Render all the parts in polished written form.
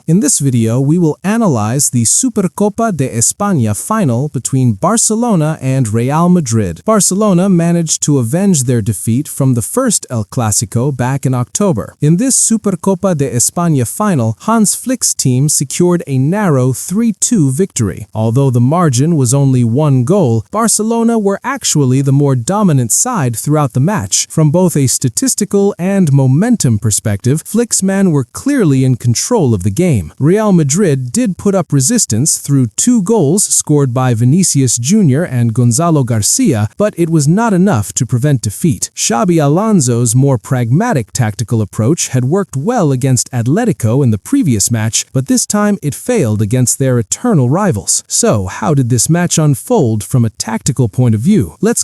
In this video, we will analyze the Supercopa de España final between Barcelona and Real Madrid. Barcelona managed to avenge their defeat from the first El Clásico back in October. In this Supercopa de España final, Hans Flick's team secured a narrow 3-2 victory. Although the margin was only one goal, Barcelona were actually the more dominant side throughout the match. From both a statistical and momentum perspective, Flick's men were clearly in control of the game. Real Madrid did put up resistance through 2 goals scored by Vinicius Jr. and Gonzalo Garcia, but it was not enough to prevent defeat. Xabi Alonso's more pragmatic tactical approach had worked well against Atletico in the previous match, but this time it failed against their eternal rivals. So, how did this match unfold from a tactical point of view? Let's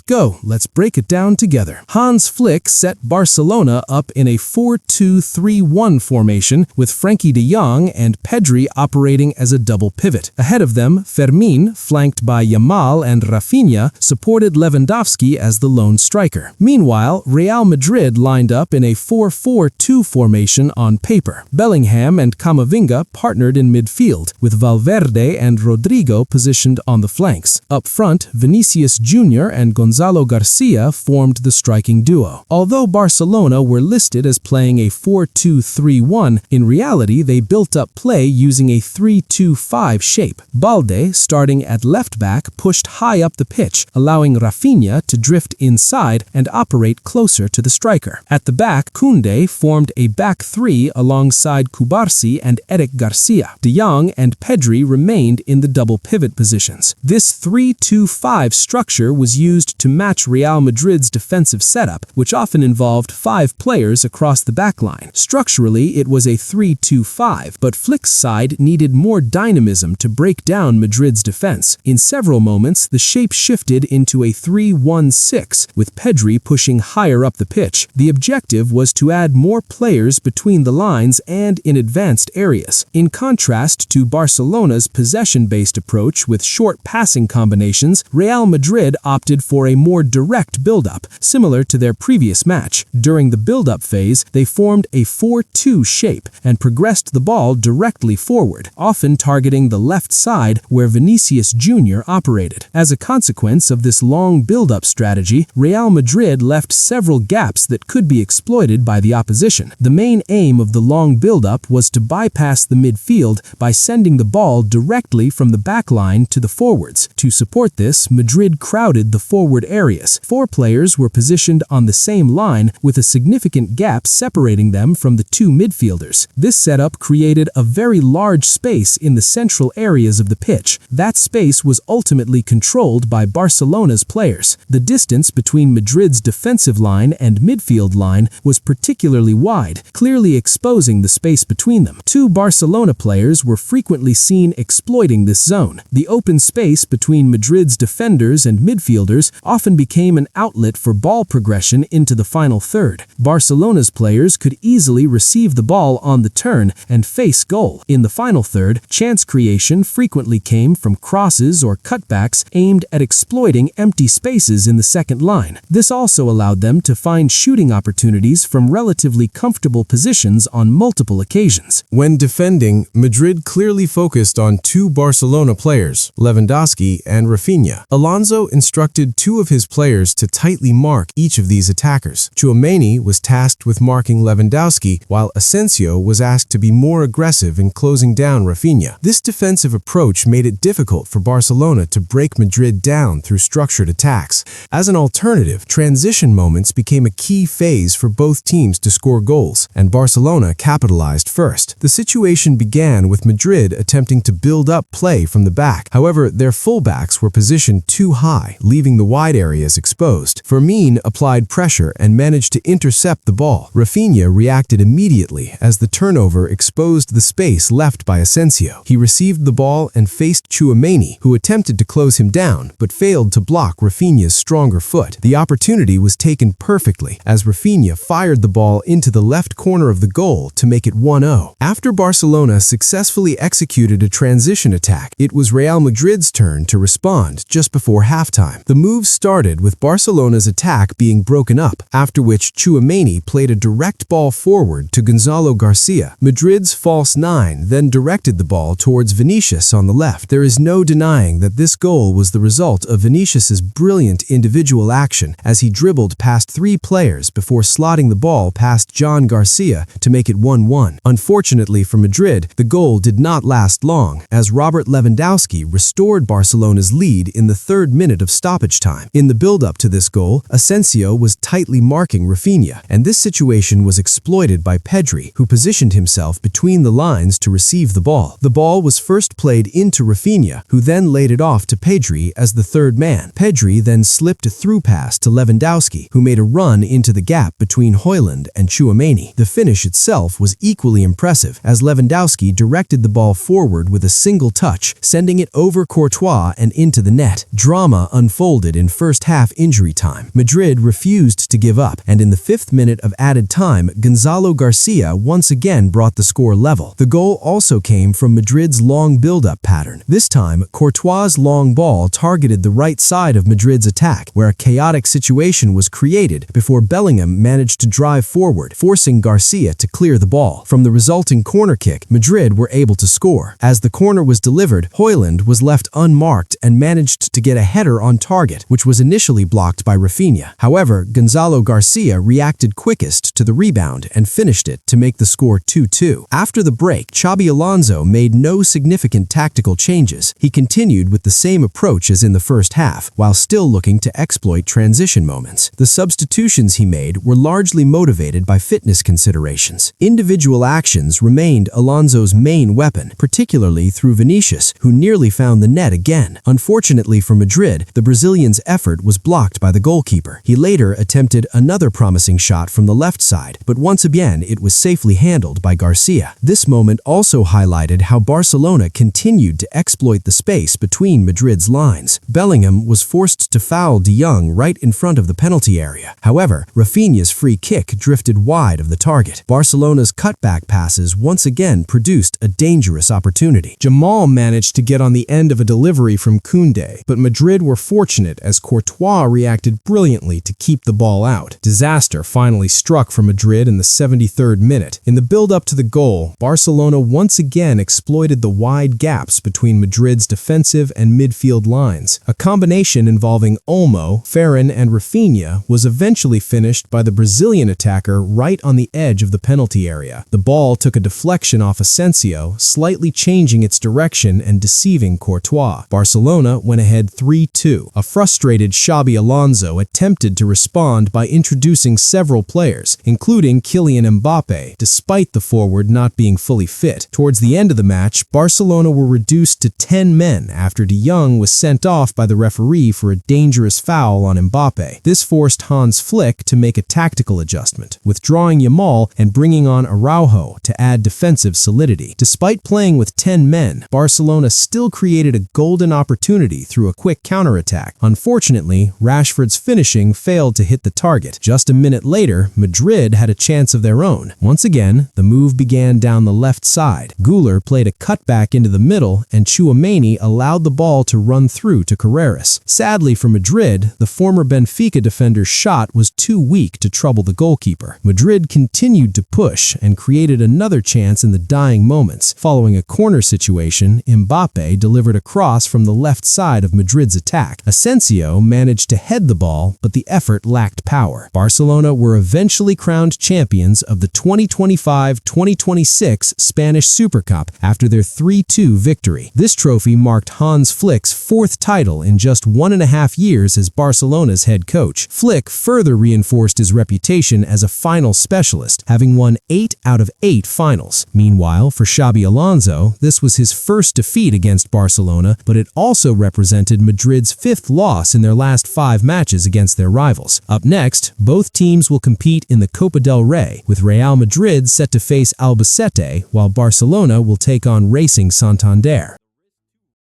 break it down together. Hans Flick set Barcelona up in a 4-2-3-1 formation with Frenkie de Jong and Pedri operating as a double pivot. Ahead of them, Fermín, flanked by Yamal and Rafinha, supported Lewandowski as the lone striker. Meanwhile, Real Madrid lined up in a 4-4-2 formation on paper. Bellingham and Camavinga partnered in midfield, with Valverde and Rodrigo positioned on the flanks. Up front, Vinicius Jr. and Gonzalo Garcia formed the striking duo. Although Barcelona were listed as playing a 4-2-3-1, in reality they built up play using a 3-2-5 shape. Balde, starting at left back, pushed high up the pitch, allowing Rafinha to drift inside and operate closer to the striker. At the back, Koundé formed a back three alongside Cubarsí and Eric Garcia. De Jong and Pedri remained in the double pivot positions. This 3-2-5 structure was used to match Real Madrid's defensive setup, which often involved 5 players across the backline. Structurally, it was a 3-2-5, but Flick's side needed more dynamism to break down Madrid's defense. In several moments, the shape shifted into a 3-1-6, with Pedri pushing higher up the pitch. The objective was to add more players between the lines and in advanced areas. In contrast to Barcelona's possession-based approach with short passing combinations, Real Madrid opted for a more direct build-up, similar to their previous match. During the build-up phase, they formed a 4-2 shape and progressed the ball directly forward, often targeting the left side where Vinicius Jr. operated. As a consequence of this long build-up strategy, Real Madrid left several gaps that could be exploited by the opposition. The main aim of the long build-up was to bypass the midfield by sending the ball directly from the back line to the forwards. To support this, Madrid crowded the forward areas. 4 players were positioned on the same line with a significant gap separating them from the 2 midfielders. This setup created a very large space in the central areas of the pitch. That space was ultimately controlled by Barcelona's players. The distance between Madrid's defensive line and midfield line was particularly wide, clearly exposing the space between them. 2 Barcelona players were frequently seen exploiting this zone. The open space between Madrid's defenders and midfielders often became an outlet for ball progression into the final third. Barcelona's players could easily receive the ball on the turn and face goal. In the final third, chance creation frequently came from crosses or cutbacks aimed at exploiting empty spaces in the second line. This also allowed them to find shooting opportunities from relatively comfortable positions on multiple occasions. When defending, Madrid clearly focused on 2 Barcelona players, Lewandowski and Rafinha. Alonso instructed 2 of his players to tightly mark each of these attackers. Tchouaméni was tasked with marking Lewandowski, while Asensio was asked to be more aggressive in closing down Rafinha. This defensive approach made it difficult for Barcelona to break Madrid down through structured attacks. As an alternative, transition moments became a key phase for both teams to score goals, and Barcelona capitalized first. The situation began with Madrid attempting to build up play from the back. However, their fullbacks were positioned too high, leaving the wide areas exposed. Fermín applied pressure and managed to intercept the ball. Rafinha reacted immediately as the turnover exposed the space left by Asensio. He received the ball and faced Tchouaméni, who attempted to close him down but failed to block Rafinha's stronger foot. The opportunity was taken perfectly as Rafinha fired the ball into the left corner of the goal to make it 1-0. After Barcelona successfully executed a transition attack, it was Real Madrid's turn to respond just before halftime. The move started with Barcelona's attack being broken up, after which Tchouaméni played a direct ball forward to Gonzalo Garcia. Madrid's false false 9, then directed the ball towards Vinicius on the left. There is no denying that this goal was the result of Vinicius's brilliant individual action as he dribbled past 3 players before slotting the ball past John Garcia to make it 1-1. Unfortunately for Madrid, the goal did not last long as Robert Lewandowski restored Barcelona's lead in the 3rd minute of stoppage time. In the build-up to this goal, Asensio was tightly marking Rafinha, and this situation was exploited by Pedri, who positioned himself between the lines to receive the ball. The ball was first played into Rafinha, who then laid it off to Pedri as the 3rd man. Pedri then slipped a through pass to Lewandowski, who made a run into the gap between Højlund and Tchouaméni. The finish itself was equally impressive, as Lewandowski directed the ball forward with a single touch, sending it over Courtois and into the net. Drama unfolded in first-half injury time. Madrid refused to give up, and in the 5th minute of added time, Gonzalo Garcia once again brought the score level. The goal also came from Madrid's long build-up pattern. This time, Courtois' long ball targeted the right side of Madrid's attack, where a chaotic situation was created before Bellingham managed to drive forward, forcing Garcia to clear the ball. From the resulting corner kick, Madrid were able to score. As the corner was delivered, Højlund was left unmarked and managed to get a header on target, which was initially blocked by Rafinha. However, Gonzalo Garcia reacted quickest to the rebound and finished it to make the score 2-2. After the break, Xabi Alonso made no significant tactical changes. He continued with the same approach as in the first half, while still looking to exploit transition moments. The substitutions he made were largely motivated by fitness considerations. Individual actions remained Alonso's main weapon, particularly through Vinicius, who nearly found the net again. Unfortunately for Madrid, the Brazilian's effort was blocked by the goalkeeper. He later attempted another promising shot from the left side, but once again it was safely handled by Garcia. This moment also highlighted how Barcelona continued to exploit the space between Madrid's lines. Bellingham was forced to foul De Jong right in front of the penalty area. However, Rafinha's free kick drifted wide of the target. Barcelona's cutback passes once again produced a dangerous opportunity. Jamal managed to get on the end of a delivery from Koundé, but Madrid were fortunate as Courtois reacted brilliantly to keep the ball out. Disaster finally struck for Madrid in the 73rd minute. In the build-up to the goal, Barcelona once again exploited the wide gaps between Madrid's defensive and midfield lines. A combination involving Olmo, Ferran, and Rafinha was eventually finished by the Brazilian attacker right on the edge of the penalty area. The ball took a deflection off Asensio, slightly changing its direction and deceiving Courtois. Barcelona went ahead 3-2. A frustrated Xabi Alonso attempted to respond by introducing several players, including Kylian Mbappe, despite the forward not being fully fit. Towards the end of the match, Barcelona were reduced to 10 men after De Jong was sent off by the referee for a dangerous foul on Mbappe. This forced Hans Flick to make a tactical adjustment, withdrawing Yamal and bringing on Araujo to add defensive solidity. Despite playing with 10 men, Barcelona still created a golden opportunity through a quick counterattack. Unfortunately, Rashford's finishing failed to hit the target. Just a minute later, Madrid had a chance of their own. Once again, the move began down the left side. Güler played a cutback into the middle, and Tchouaméni allowed the ball to run through to Carreras. Sadly for Madrid, the former Benfica defender's shot was too weak to trouble the goalkeeper. Madrid continued to push and created another chance in the dying moments. Following a corner situation, Mbappe delivered a cross from the left side of Madrid's attack. Asensio managed to head the ball, but the effort lacked power. Barcelona were eventually crowned champions of the 2025-2026 Spanish Super Cup after their 3-2 victory. This trophy marked Hans Flick's 4th title in just 1.5 years as Barcelona's head coach. Flick further reinforced his reputation as a final specialist, having won 8 out of 8 finals. Meanwhile, for Xabi Alonso, this was his first defeat against Barcelona, but it also represented Madrid's 5th loss in their last 5 matches against their rivals. Up next, both teams will compete in the Copa del Rey, with Real Madrid set to face Albacete, while Barcelona will take on Racing Santander.